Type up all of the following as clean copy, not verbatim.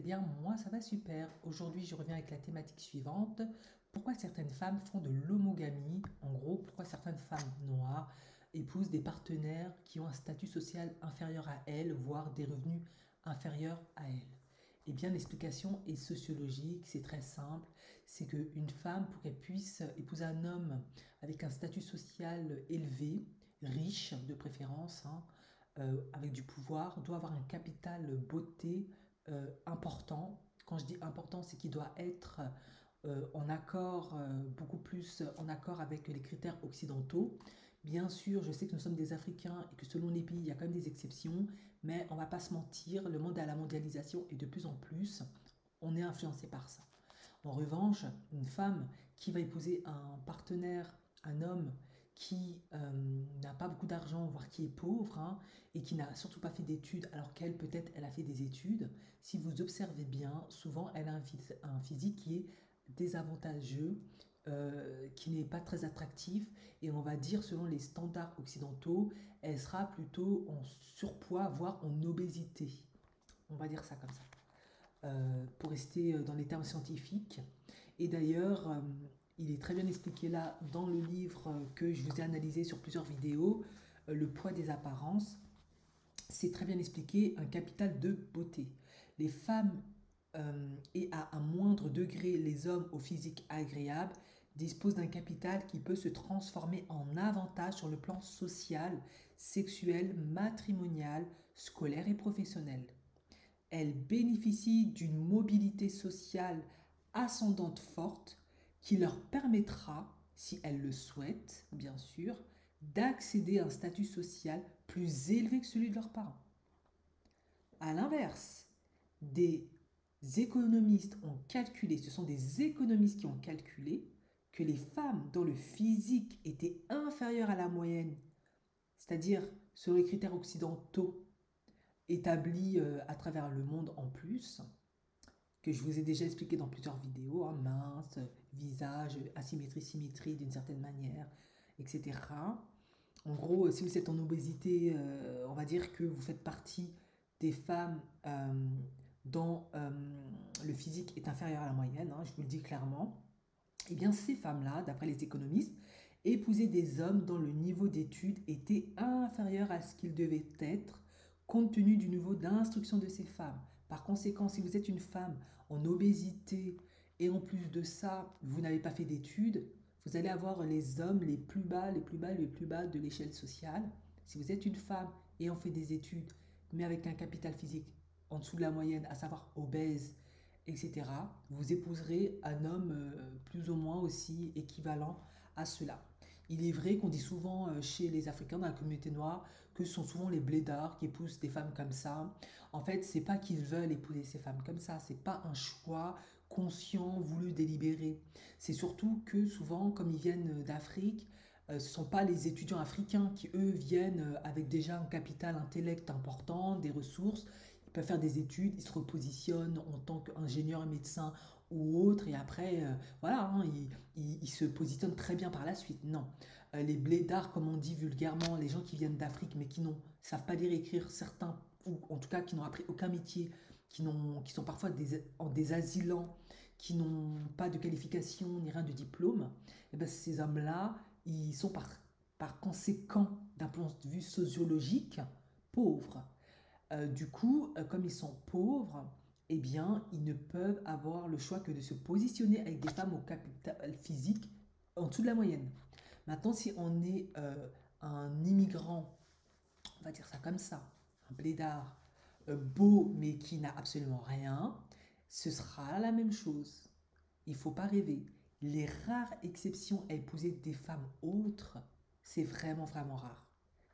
bien? Moi, ça va super. Aujourd'hui, je reviens avec la thématique suivante. Pourquoi certaines femmes font de l'homogamie? En gros, pourquoi certaines femmes noires épousent des partenaires qui ont un statut social inférieur à elles, voire des revenus inférieurs à elles? Eh bien, l'explication est sociologique, c'est très simple. C'est qu'une femme, pour qu'elle puisse épouser un homme avec un statut social élevé, riche de préférence, hein, avec du pouvoir, doit avoir un capital beauté important. Quand je dis important, c'est qu'il doit être en accord, beaucoup plus en accord avec les critères occidentaux. Bien sûr, je sais que nous sommes des Africains et que selon les pays, il y a quand même des exceptions, mais on ne va pas se mentir, le monde à la mondialisation et de plus en plus, on est influencé par ça. En revanche, une femme qui va épouser un partenaire, un homme qui n'a pas beaucoup d'argent, voire qui est pauvre, hein, et qui n'a surtout pas fait d'études, alors qu'elle, peut-être, elle a fait des études, si vous observez bien, souvent, elle a un physique qui est désavantageux, qui n'est pas très attractif, et on va dire, selon les standards occidentaux, elle sera plutôt en surpoids, voire en obésité. On va dire ça comme ça. Pour rester dans les termes scientifiques. Et d'ailleurs, il est très bien expliqué là dans le livre que je vous ai analysé sur plusieurs vidéos, Le poids des apparences. C'est très bien expliqué, un capital de beauté. Les femmes et à un moindre degré les hommes au physique agréable disposent d'un capital qui peut se transformer en avantage sur le plan social, sexuel, matrimonial, scolaire et professionnel. Elles bénéficient d'une mobilité sociale ascendante forte qui leur permettra, si elles le souhaitent, bien sûr, d'accéder à un statut social plus élevé que celui de leurs parents. A l'inverse, des économistes ont calculé, ce sont des économistes qui ont calculé que les femmes dont le physique était inférieur à la moyenne, c'est-à-dire selon les critères occidentaux établis à travers le monde en plus, que je vous ai déjà expliqué dans plusieurs vidéos, hein, mince, visage, asymétrie, symétrie d'une certaine manière, etc. En gros, si vous êtes en obésité, on va dire que vous faites partie des femmes dont le physique est inférieur à la moyenne, hein, je vous le dis clairement. Eh bien, ces femmes-là, d'après les économistes, épousaient des hommes dont le niveau d'études était inférieur à ce qu'il devait être, compte tenu du niveau d'instruction de ces femmes. Par conséquent, si vous êtes une femme en obésité et en plus de ça, vous n'avez pas fait d'études, vous allez avoir les hommes les plus bas, les plus bas, les plus bas de l'échelle sociale. Si vous êtes une femme ayant fait des études, mais avec un capital physique en dessous de la moyenne, à savoir obèse, etc., vous épouserez un homme plus ou moins aussi équivalent à cela. Il est vrai qu'on dit souvent chez les Africains dans la communauté noire que ce sont souvent les blédards qui épousent des femmes comme ça. En fait, c'est pas qu'ils veulent épouser ces femmes comme ça, c'est pas un choix conscient, voulu, délibéré. C'est surtout que souvent, comme ils viennent d'Afrique, ce ne sont pas les étudiants africains qui, eux, viennent avec déjà un capital intellect important, des ressources. Ils peuvent faire des études, ils se repositionnent en tant qu'ingénieur, médecin ou autre, et après, voilà, hein, ils se positionnent très bien par la suite. Non. Les blédards, comme on dit vulgairement, les gens qui viennent d'Afrique mais qui ne savent pas lire et écrire, certains, ou en tout cas qui n'ont appris aucun métier, qui sont parfois des asilants, qui n'ont pas de qualification ni rien de diplôme, et bien ces hommes-là, ils sont par conséquent, d'un point de vue sociologique, pauvres. Du coup, comme ils sont pauvres, eh bien, ils ne peuvent avoir le choix que de se positionner avec des femmes au capital physique en dessous de la moyenne. Maintenant, si on est un immigrant, on va dire ça comme ça, un blédard beau mais qui n'a absolument rien, ce sera la même chose. Il ne faut pas rêver. Les rares exceptions à épouser des femmes autres, c'est vraiment, vraiment rare.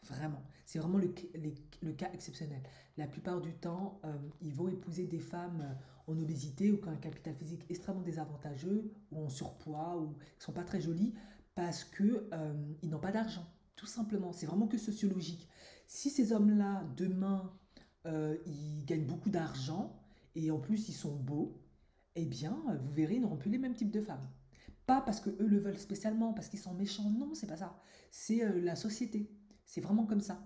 Vraiment. C'est vraiment le cas exceptionnel. La plupart du temps, ils vont épouser des femmes en obésité ou qui ont un capital physique extrêmement désavantageux, ou en surpoids, ou qui ne sont pas très jolies, parce qu'ils n'ont pas d'argent. Tout simplement. C'est vraiment que sociologique. Si ces hommes-là, demain, ils gagnent beaucoup d'argent, et en plus ils sont beaux, eh bien, vous verrez, ils n'auront plus les mêmes types de femmes. Pas parce que eux le veulent spécialement, parce qu'ils sont méchants, non, c'est pas ça. C'est la société. C'est vraiment comme ça.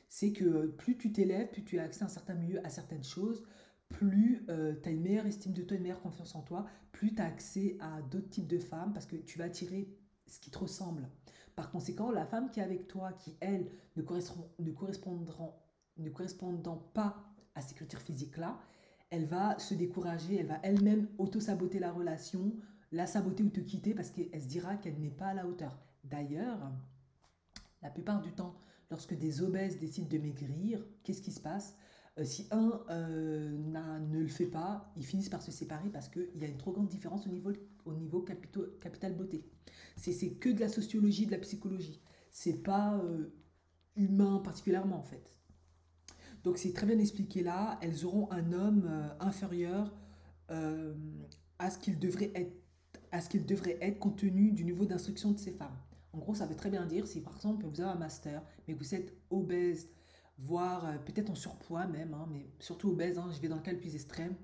C'est que plus tu t'élèves, plus tu as accès à un certain milieu, à certaines choses, plus tu as une meilleure estime de toi, une meilleure confiance en toi, plus tu as accès à d'autres types de femmes parce que tu vas attirer ce qui te ressemble. Par conséquent, la femme qui est avec toi, qui elle ne correspondant pas à ces critères physiques-là, elle va se décourager, elle va elle-même auto-saboter la relation, la saboter ou te quitter parce qu'elle se dira qu'elle n'est pas à la hauteur. D'ailleurs, la plupart du temps, lorsque des obèses décident de maigrir, qu'est-ce qui se passe? Si un ne le fait pas, ils finissent par se séparer parce qu'il y a une trop grande différence au niveau capital beauté. C'est que de la sociologie, de la psychologie. C'est pas humain particulièrement en fait. Donc c'est très bien expliqué là. Elles auront un homme inférieur euh, à ce qu'il devrait être, compte tenu du niveau d'instruction de ces femmes. En gros, ça veut très bien dire si par exemple vous avez un master, mais que vous êtes obèse, voire peut-être en surpoids même, hein, mais surtout obèse, hein, je vais dans le cas le plus extrême,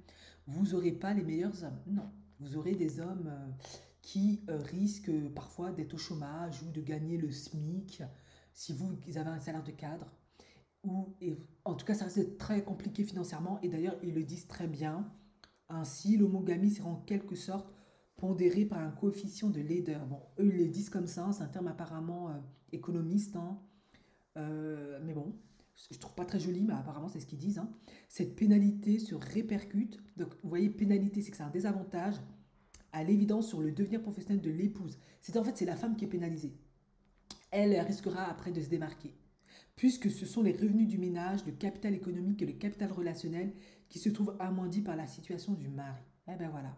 vous n'aurez pas les meilleurs hommes. Non, vous aurez des hommes qui risquent parfois d'être au chômage ou de gagner le SMIC si vous avez un salaire de cadre. En tout cas, ça reste très compliqué financièrement et d'ailleurs, ils le disent très bien. Ainsi, l'homogamie sera en quelque sorte pondérée par un coefficient de laideur. Bon, eux, ils le disent comme ça, c'est un terme apparemment économiste, hein. Mais bon, je trouve pas très joli, mais apparemment c'est ce qu'ils disent, hein. Cette pénalité se répercute, donc vous voyez, pénalité, c'est que c'est un désavantage à l'évidence sur le devenir professionnel de l'épouse. C'est en fait, c'est la femme qui est pénalisée. Elle risquera après de se démarquer puisque ce sont les revenus du ménage, le capital économique et le capital relationnel qui se trouvent amoindris par la situation du mari. Eh ben voilà.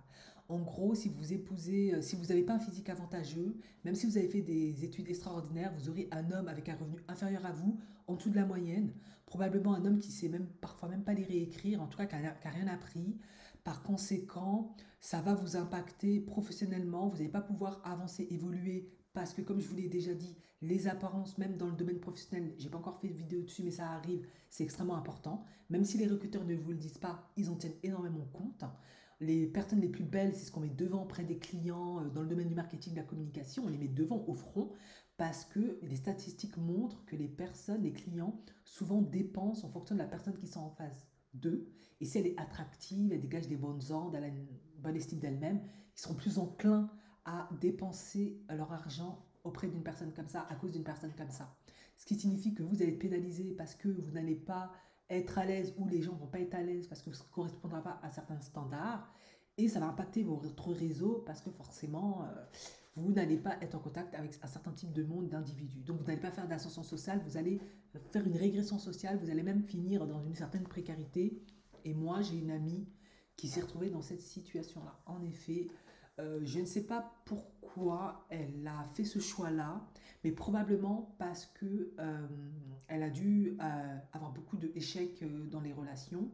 En gros, si vous épousez, si vous n'avez pas un physique avantageux, même si vous avez fait des études extraordinaires, vous aurez un homme avec un revenu inférieur à vous, en dessous de la moyenne, probablement un homme qui sait même parfois même pas les réécrire, en tout cas qui n'a rien appris. Par conséquent, ça va vous impacter professionnellement, vous n'allez pas pouvoir avancer, évoluer, parce que comme je vous l'ai déjà dit, les apparences, même dans le domaine professionnel, j'ai pas encore fait de vidéo dessus, mais ça arrive, c'est extrêmement important. Même si les recruteurs ne vous le disent pas, ils en tiennent énormément compte. Les personnes les plus belles, c'est ce qu'on met devant auprès des clients dans le domaine du marketing, de la communication, on les met devant au front parce que les statistiques montrent que les personnes, les clients, souvent dépensent en fonction de la personne qui sont en face d'eux. Et si elle est attractive, elle dégage des bonnes ondes, elle a une bonne estime d'elle-même, ils seront plus enclins à dépenser leur argent auprès d'une personne comme ça, à cause d'une personne comme ça. Ce qui signifie que vous allez être pénalisé parce que vous n'allez pas être à l'aise ou les gens ne vont pas être à l'aise parce que ça ne correspondra pas à certains standards. Et ça va impacter votre réseau parce que forcément, vous n'allez pas être en contact avec un certain type de monde d'individus. Donc vous n'allez pas faire d'ascension sociale, vous allez faire une régression sociale, vous allez même finir dans une certaine précarité. Et moi, j'ai une amie qui s'est retrouvée dans cette situation-là. En effet, je ne sais pas pourquoi elle a fait ce choix-là, mais probablement parce que elle a dû avoir beaucoup d'échecs dans les relations.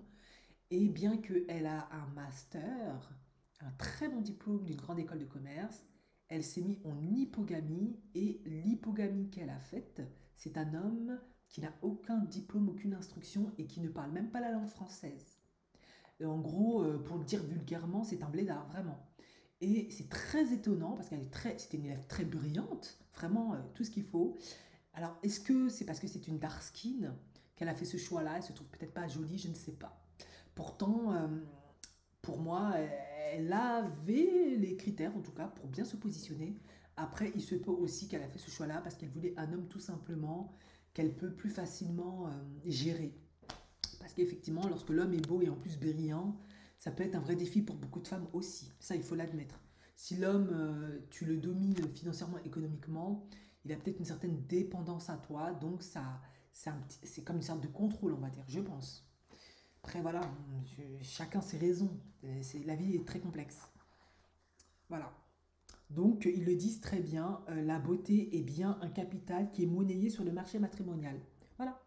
Et bien qu'elle a un master, un très bon diplôme d'une grande école de commerce, elle s'est mise en hypogamie. Et l'hypogamie qu'elle a faite, c'est un homme qui n'a aucun diplôme, aucune instruction et qui ne parle même pas la langue française. Et en gros, pour le dire vulgairement, c'est un blédard, vraiment. Et c'est très étonnant parce c'était une élève très brillante, vraiment tout ce qu'il faut. Alors, est-ce que c'est parce que c'est une dark skin qu'elle a fait ce choix-là? Elle se trouve peut-être pas jolie, je ne sais pas. Pourtant, pour moi, elle avait les critères, en tout cas, pour bien se positionner. Après, il se peut aussi qu'elle a fait ce choix-là parce qu'elle voulait un homme tout simplement qu'elle peut plus facilement gérer. Parce qu'effectivement, lorsque l'homme est beau et en plus brillant, ça peut être un vrai défi pour beaucoup de femmes aussi. Ça, il faut l'admettre. Si l'homme, tu le domines financièrement, économiquement, il a peut-être une certaine dépendance à toi. Donc, c'est comme une sorte de contrôle, on va dire, je pense. Après, voilà, chacun ses raisons. La vie est très complexe. Voilà. Donc, ils le disent très bien, la beauté est bien un capital qui est monnayé sur le marché matrimonial. Voilà.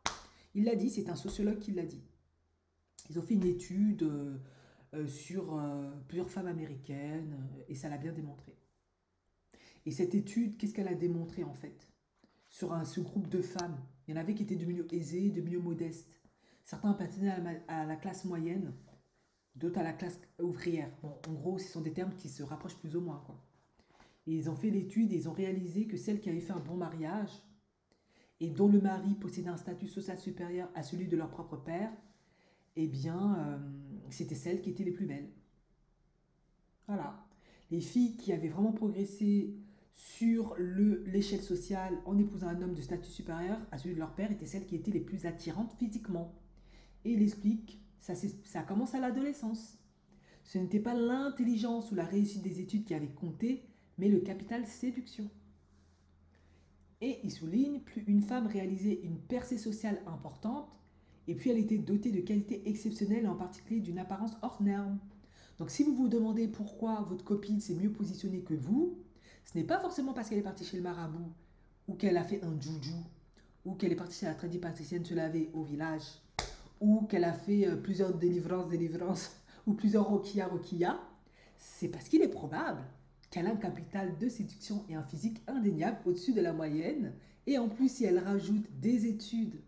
Il l'a dit, c'est un sociologue qui l'a dit. Ils ont fait une étude sur plusieurs femmes américaines et ça l'a bien démontré. Et cette étude, qu'est-ce qu'elle a démontré en fait? Sur ce groupe de femmes, il y en avait qui étaient de milieux aisés, de milieux modestes. Certains appartenaient à la classe moyenne, d'autres à la classe ouvrière. Bon, en gros, ce sont des termes qui se rapprochent plus ou moins, quoi. Et ils ont fait l'étude et ils ont réalisé que celles qui avaient fait un bon mariage et dont le mari possédait un statut social supérieur à celui de leur propre père, eh bien, c'était celles qui étaient les plus belles. Voilà. Les filles qui avaient vraiment progressé sur l'échelle sociale en épousant un homme de statut supérieur à celui de leur père étaient celles qui étaient les plus attirantes physiquement. Et il explique, ça commence à l'adolescence. Ce n'était pas l'intelligence ou la réussite des études qui avait compté, mais le capital séduction. Et il souligne, plus une femme réalisait une percée sociale importante, et puis elle était dotée de qualités exceptionnelles, en particulier d'une apparence hors norme. Donc si vous vous demandez pourquoi votre copine s'est mieux positionnée que vous, ce n'est pas forcément parce qu'elle est partie chez le marabout, ou qu'elle a fait un juju, ou qu'elle est partie chez la tradipraticienne se laver au village, ou qu'elle a fait plusieurs délivrances, ou plusieurs roquillas. C'est parce qu'il est probable qu'elle a un capital de séduction et un physique indéniable au-dessus de la moyenne. Et en plus, si elle rajoute des études,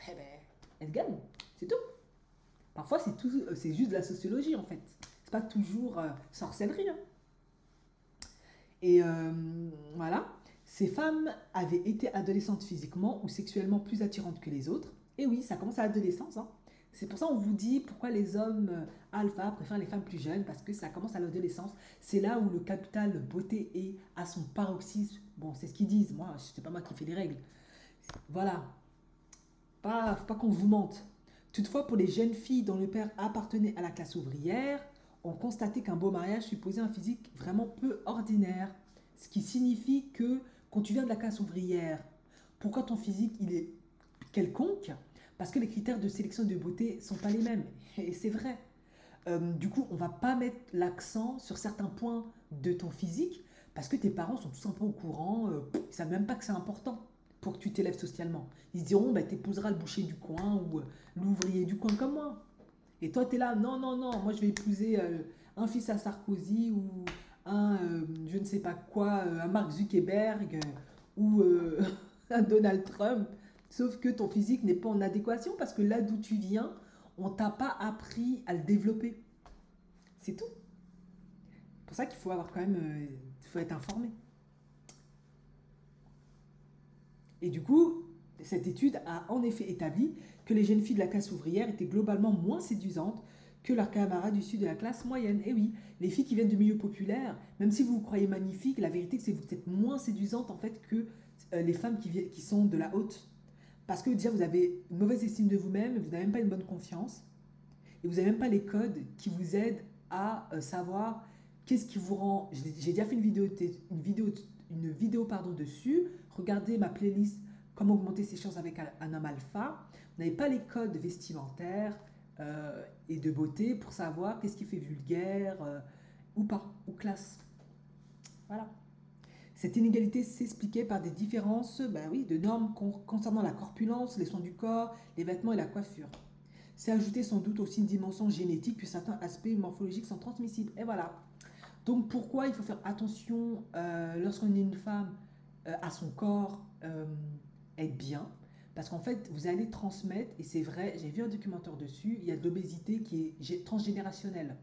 eh ben, elle gagne. C'est tout. Parfois, c'est juste de la sociologie, en fait. C'est pas toujours sorcellerie. Hein. Et voilà. Ces femmes avaient été adolescentes physiquement ou sexuellement plus attirantes que les autres. Et oui, ça commence à l'adolescence. Hein. C'est pour ça qu'on vous dit pourquoi les hommes alpha préfèrent les femmes plus jeunes, parce que ça commence à l'adolescence. C'est là où le capital beauté est à son paroxysme. Bon, c'est ce qu'ils disent. Moi, c'est pas moi qui fais les règles. Voilà. Faut pas qu'on vous mente. Toutefois, pour les jeunes filles dont le père appartenait à la classe ouvrière, on constatait qu'un beau mariage supposait un physique vraiment peu ordinaire. Ce qui signifie que quand tu viens de la classe ouvrière, pourquoi ton physique il est quelconque? Parce que les critères de sélection de beauté ne sont pas les mêmes. Et c'est vrai. Du coup, on ne va pas mettre l'accent sur certains points de ton physique parce que tes parents sont tout simplement au courant, ils ne savent même pas que c'est important pour que tu t'élèves socialement. Ils se diront, bah, tu épouseras le boucher du coin ou l'ouvrier du coin comme moi. Et toi, tu es là, non, non, non, moi je vais épouser un fils à Sarkozy ou un, je ne sais pas quoi, un Mark Zuckerberg ou un Donald Trump. Sauf que ton physique n'est pas en adéquation parce que là d'où tu viens, on t'a pas appris à le développer. C'est tout. C'est pour ça qu'il faut avoir quand même, il faut être informé. Et du coup, cette étude a en effet établi que les jeunes filles de la classe ouvrière étaient globalement moins séduisantes que leurs camarades issus de la classe moyenne. Et oui, les filles qui viennent de milieux populaires, même si vous vous croyez magnifiques, la vérité c'est que vous êtes moins séduisantes en fait que les femmes qui sont de la haute. Parce que déjà vous avez une mauvaise estime de vous-même, vous n'avez même pas une bonne confiance, et vous n'avez même pas les codes qui vous aident à savoir qu'est-ce qui vous rend. J'ai déjà fait une vidéo pardon, dessus. Regardez ma playlist Comment augmenter ses chances avec un homme alpha. Vous n'avez pas les codes vestimentaires et de beauté pour savoir qu'est-ce qui fait vulgaire ou pas, ou classe. Voilà. Cette inégalité s'expliquait par des différences oui, de normes concernant la corpulence, les soins du corps, les vêtements et la coiffure. C'est ajouter sans doute aussi une dimension génétique que certains aspects morphologiques sont transmissibles. Et voilà. Donc pourquoi il faut faire attention lorsqu'on est une femme à son corps, être bien? Parce qu'en fait, vous allez transmettre, et c'est vrai, j'ai vu un documentaire dessus, il y a de l'obésité qui est transgénérationnelle.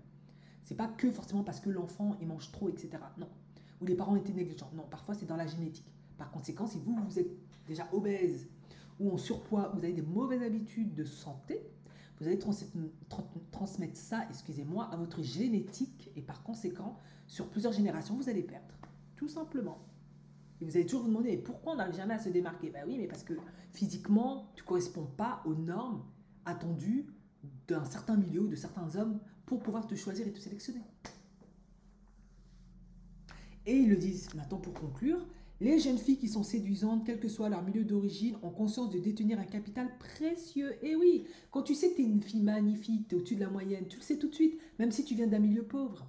C'est pas que forcément parce que l'enfant il mange trop, etc. Non. Ou les parents étaient négligents. Non, parfois c'est dans la génétique. Par conséquent, si vous êtes déjà obèse ou en surpoids, vous avez des mauvaises habitudes de santé, vous allez transmettre ça, excusez-moi, à votre génétique et par conséquent, sur plusieurs générations, vous allez perdre. Tout simplement. Et vous allez toujours vous demander pourquoi on n'arrive jamais à se démarquer. Ben oui, mais parce que physiquement, tu ne corresponds pas aux normes attendues d'un certain milieu, de certains hommes, pour pouvoir te choisir et te sélectionner. Et ils le disent maintenant pour conclure, les jeunes filles qui sont séduisantes, quel que soit leur milieu d'origine, ont conscience de détenir un capital précieux. Et oui, quand tu sais que tu es une fille magnifique, tu es au-dessus de la moyenne, tu le sais tout de suite, même si tu viens d'un milieu pauvre.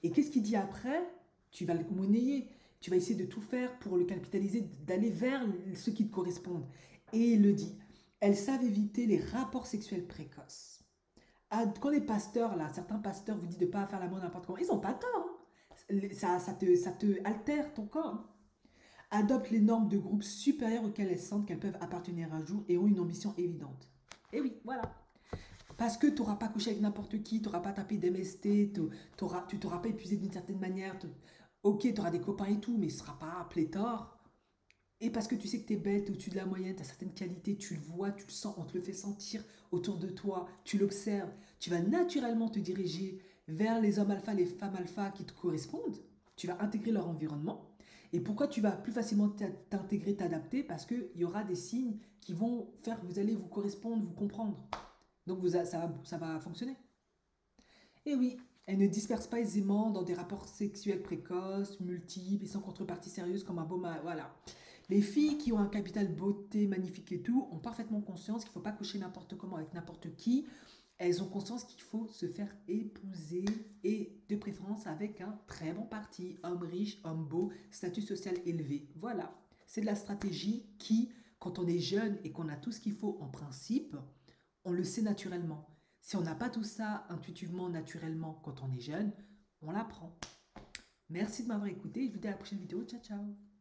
Et qu'est-ce qu'il dit après? Tu vas le monnayer, tu vas essayer de tout faire pour le capitaliser, d'aller vers ceux qui te correspondent. Et il le dit, elles savent éviter les rapports sexuels précoces. Quand les pasteurs, là, certains pasteurs vous disent de ne pas faire l'amour n'importe comment, ils n'ont pas tort. Hein. Ça te altère ton corps. Hein. Adoptent les normes de groupe supérieurs auxquelles elles sentent qu'elles peuvent appartenir un jour et ont une ambition évidente. Et oui, voilà. Parce que tu n'auras pas couché avec n'importe qui, tu n'auras pas tapé d'MST, tu t'auras pas épuisé d'une certaine manière. Ok, tu auras des copains et tout, mais ce ne sera pas pléthore. Et parce que tu sais que tu es belle, tu es au-dessus de la moyenne, tu as certaines qualités, tu le vois, tu le sens, on te le fait sentir autour de toi, tu l'observes, tu vas naturellement te diriger vers les hommes alpha, les femmes alpha qui te correspondent. Tu vas intégrer leur environnement. Et pourquoi tu vas plus facilement t'intégrer, t'adapter? Parce qu'il y aura des signes qui vont faire que vous allez vous correspondre, vous comprendre. Donc ça va fonctionner. Et oui, elle ne disperse pas aisément dans des rapports sexuels précoces, multiples et sans contrepartie sérieuse comme un beau mâle. Voilà. Les filles qui ont un capital beauté magnifique et tout ont parfaitement conscience qu'il ne faut pas coucher n'importe comment avec n'importe qui. Elles ont conscience qu'il faut se faire épouser et de préférence avec un très bon parti, homme riche, homme beau, statut social élevé. Voilà. C'est de la stratégie qui, quand on est jeune et qu'on a tout ce qu'il faut en principe, on le sait naturellement. Si on n'a pas tout ça intuitivement, naturellement, quand on est jeune, on l'apprend. Merci de m'avoir écouté et je vous dis à la prochaine vidéo. Ciao, ciao.